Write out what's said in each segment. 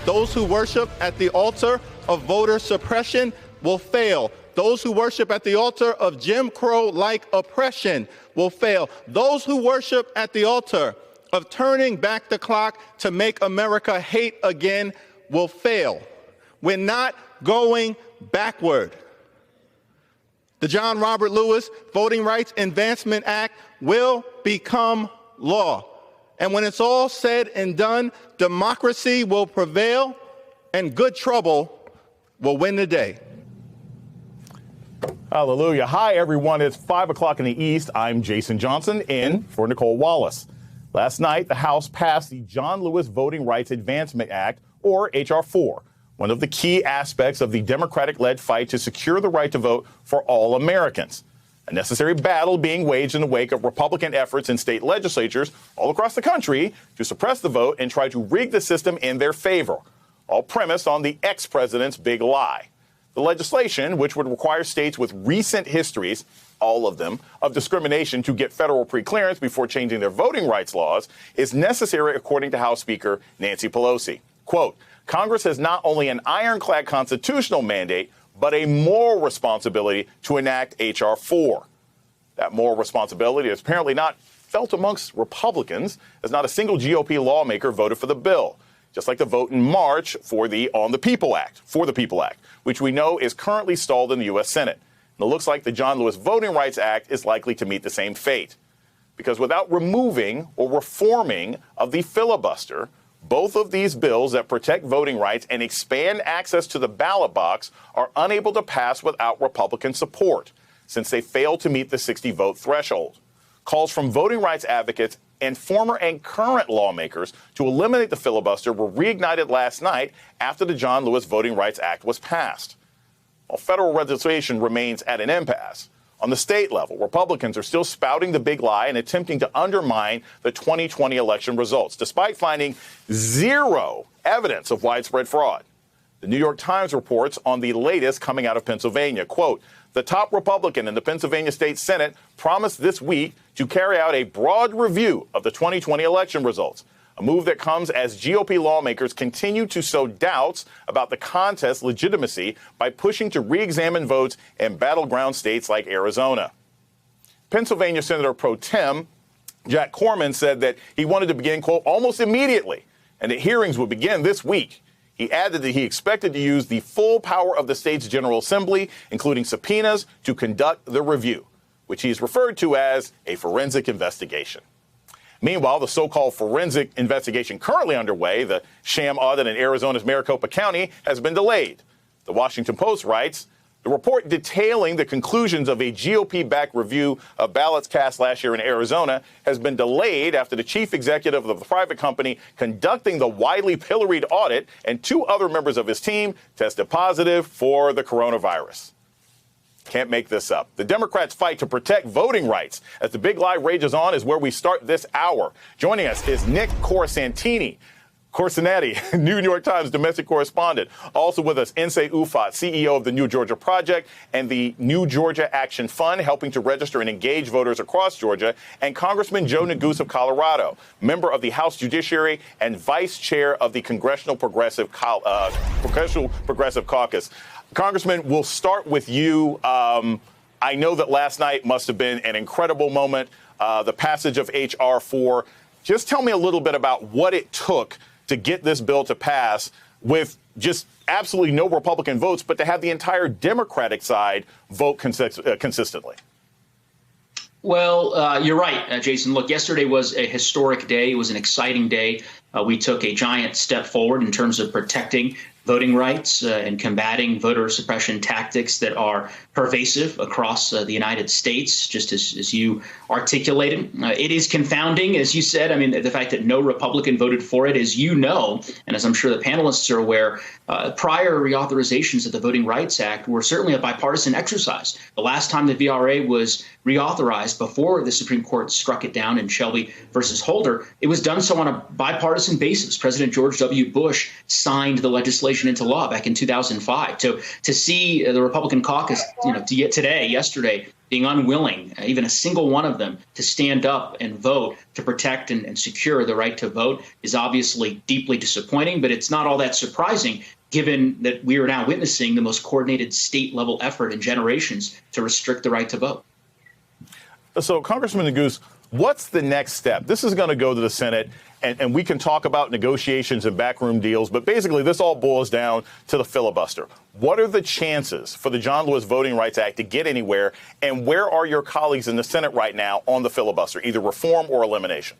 Those who worship at the altar of voter suppression will fail. Those who worship at the altar of Jim Crow-like oppression will fail. Those who worship at the altar of turning back the clock to make America hate again will fail. We're not going backward. The John Robert Lewis Voting Rights Advancement Act will become law. And when it's all said and done, democracy will prevail and good trouble will win the day. Hallelujah. Hi, everyone. It's 5 o'clock in the East. I'm Jason Johnson in for Nicole Wallace. Last night, the House passed the John Lewis Voting Rights Advancement Act, or H.R. 4, one of the key aspects of the Democratic-led fight to secure the right to vote for all Americans. A necessary battle being waged in the wake of Republican efforts in state legislatures all across the country to suppress the vote and try to rig the system in their favor, all premised on the ex-president's big lie. The legislation, which would require states with recent histories, all of them, of discrimination to get federal preclearance before changing their voting rights laws, is necessary, according to House Speaker Nancy Pelosi. Quote, Congress has not only an ironclad constitutional mandate, but a moral responsibility to enact H.R. 4. That moral responsibility is apparently not felt amongst Republicans, as not a single GOP lawmaker voted for the bill, just like the vote in March for the People Act, which we know is currently stalled in the U.S. Senate. And it looks like the John Lewis Voting Rights Act is likely to meet the same fate. Because without removing or reforming of the filibuster, both of these bills that protect voting rights and expand access to the ballot box are unable to pass without Republican support, since they fail to meet the 60-vote threshold. Calls from voting rights advocates and former and current lawmakers to eliminate the filibuster were reignited last night after the John Lewis Voting Rights Act was passed. While federal legislation remains at an impasse, on the state level, Republicans are still spouting the big lie and attempting to undermine the 2020 election results, despite finding zero evidence of widespread fraud. The New York Times reports on the latest coming out of Pennsylvania. Quote, the top Republican in the Pennsylvania State Senate promised this week to carry out a broad review of the 2020 election results, a move that comes as GOP lawmakers continue to sow doubts about the contest's legitimacy by pushing to re-examine votes in battleground states like Arizona. Pennsylvania Senator Pro Tem Jack Corman said that he wanted to begin, quote, almost immediately, and that hearings would begin this week. He added that he expected to use the full power of the state's General Assembly, including subpoenas, to conduct the review, which he's referred to as a forensic investigation. Meanwhile, the so-called forensic investigation currently underway, the sham audit in Arizona's Maricopa County, has been delayed. The Washington Post writes, the report detailing the conclusions of a GOP-backed review of ballots cast last year in Arizona has been delayed after the chief executive of the private company conducting the widely pilloried audit and two other members of his team tested positive for the coronavirus. Can't make this up. The Democrats' fight to protect voting rights as the big lie rages on is where we start this hour. Joining us is Nick Corasanti, New York Times domestic correspondent. Also with us, Nsé Ufot, CEO of the New Georgia Project and the New Georgia Action Fund, helping to register and engage voters across Georgia, and Congressman Joe Neguse of Colorado, member of the House Judiciary and vice chair of the Congressional Progressive Caucus. Congressman, we'll start with you. I know that last night must have been an incredible moment, the passage of H.R. 4. Just tell me a little bit about what it took to get this bill to pass with just absolutely no Republican votes, but to have the entire Democratic side vote consistently. Well, you're right, Jason. Look, yesterday was a historic day. It was an exciting day. We took a giant step forward in terms of protecting voting rights and combating voter suppression tactics that are pervasive across the United States, just as you articulated. It is confounding, as you said. I mean, the fact that no Republican voted for it, as you know, and as I'm sure the panelists are aware, prior reauthorizations of the Voting Rights Act were certainly a bipartisan exercise. The last time the VRA was reauthorized before the Supreme Court struck it down in Shelby versus Holder, it was done so on a bipartisan basis. President George W. Bush signed the legislation legislation into law back in 2005. To see the Republican caucus, yesterday, being unwilling, even a single one of them, to stand up and vote to protect and secure the right to vote is obviously deeply disappointing, but it's not all that surprising given that we are now witnessing the most coordinated state-level effort in generations to restrict the right to vote. So, Congressman Neguse, what's the next step? This is going to go to the Senate, and we can talk about negotiations and backroom deals, but basically this all boils down to the filibuster. What are the chances for the John Lewis Voting Rights Act to get anywhere, and where are your colleagues in the Senate right now on the filibuster, either reform or elimination?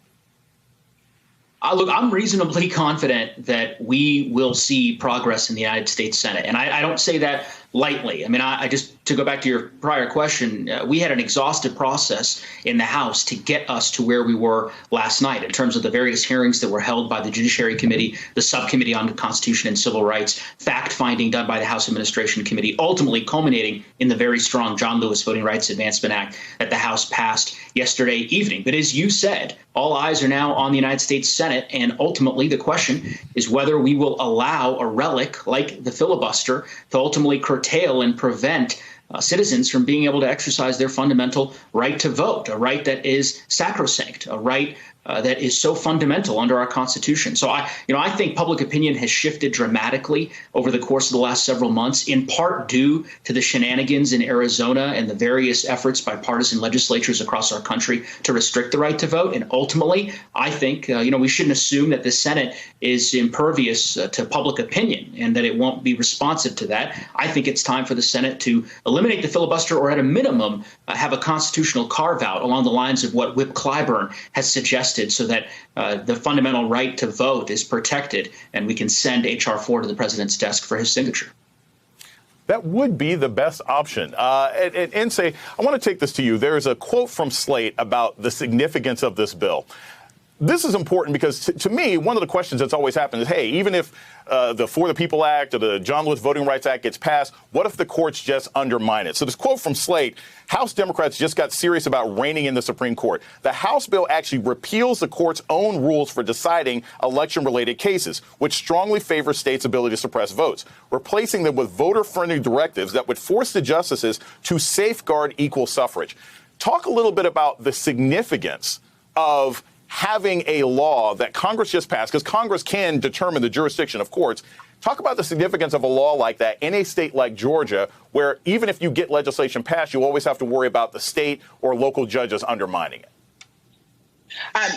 Look, I'm reasonably confident that we will see progress in the United States Senate. And I don't say that lightly. I mean, I just, to go back to your prior question, we had an exhaustive process in the House to get us to where we were last night in terms of the various hearings that were held by the Judiciary Committee, the Subcommittee on the Constitution and Civil Rights, fact-finding done by the House Administration Committee, ultimately culminating in the very strong John Lewis Voting Rights Advancement Act that the House passed yesterday evening. But as you said, all eyes are now on the United States Senate, and ultimately the question is whether we will allow a relic like the filibuster to ultimately curtail and prevent citizens from being able to exercise their fundamental right to vote, a right that is sacrosanct, a right that is so fundamental under our Constitution. So I think public opinion has shifted dramatically over the course of the last several months, in part due to the shenanigans in Arizona and the various efforts by partisan legislatures across our country to restrict the right to vote. And ultimately, I think, we shouldn't assume that the Senate is impervious to public opinion and that it won't be responsive to that. I think it's time for the Senate to eliminate the filibuster, or at a minimum, have a constitutional carve out along the lines of what Whip Clyburn has suggested, so that the fundamental right to vote is protected and we can send H.R. 4 to the president's desk for his signature. That would be the best option. And say, I want to take this to you. There's a quote from Slate about the significance of this bill. This is important because, to me, one of the questions that's always happened is, hey, even if the For the People Act or the John Lewis Voting Rights Act gets passed, what if the courts just undermine it? So this quote from Slate, House Democrats just got serious about reining in the Supreme Court. The House bill actually repeals the court's own rules for deciding election-related cases, which strongly favor states' ability to suppress votes, replacing them with voter-friendly directives that would force the justices to safeguard equal suffrage. Talk a little bit about the significance of having a law that Congress just passed, because Congress can determine the jurisdiction of courts. Talk about the significance of a law like that in a state like Georgia, where even if you get legislation passed, you always have to worry about the state or local judges undermining it.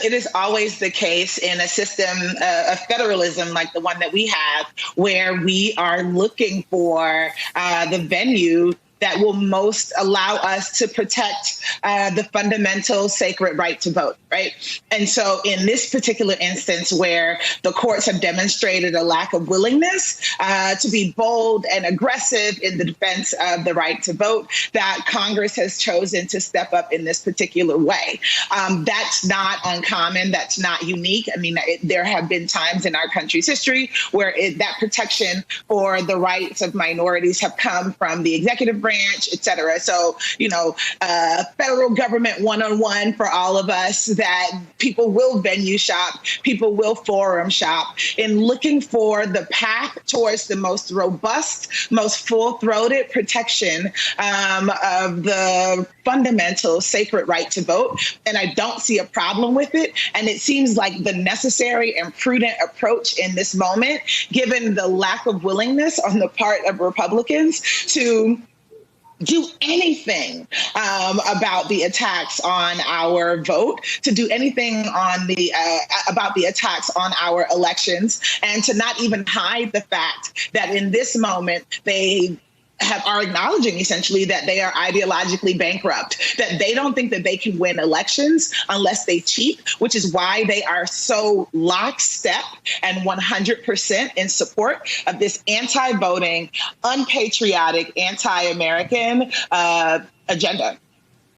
It is always the case in a system of federalism like the one that we have, where we are looking for the venue that will most allow us to protect the fundamental sacred right to vote, right? And so in this particular instance, where the courts have demonstrated a lack of willingness to be bold and aggressive in the defense of the right to vote, that Congress has chosen to step up in this particular way. That's not uncommon. That's not unique. I mean, there have been times in our country's history where that protection for the rights of minorities have come from the executive branch, et cetera. So, federal government one-on-one for all of us, that people will venue shop, people will forum shop in looking for the path towards the most robust, most full-throated protection of the fundamental sacred right to vote. And I don't see a problem with it. And it seems like the necessary and prudent approach in this moment, given the lack of willingness on the part of Republicans to do anything about the attacks on our vote, to do anything on the about the attacks on our elections, and to not even hide the fact that in this moment they are acknowledging essentially that they are ideologically bankrupt, that they don't think that they can win elections unless they cheat, which is why they are so lockstep and 100% in support of this anti-voting, unpatriotic, anti-American agenda.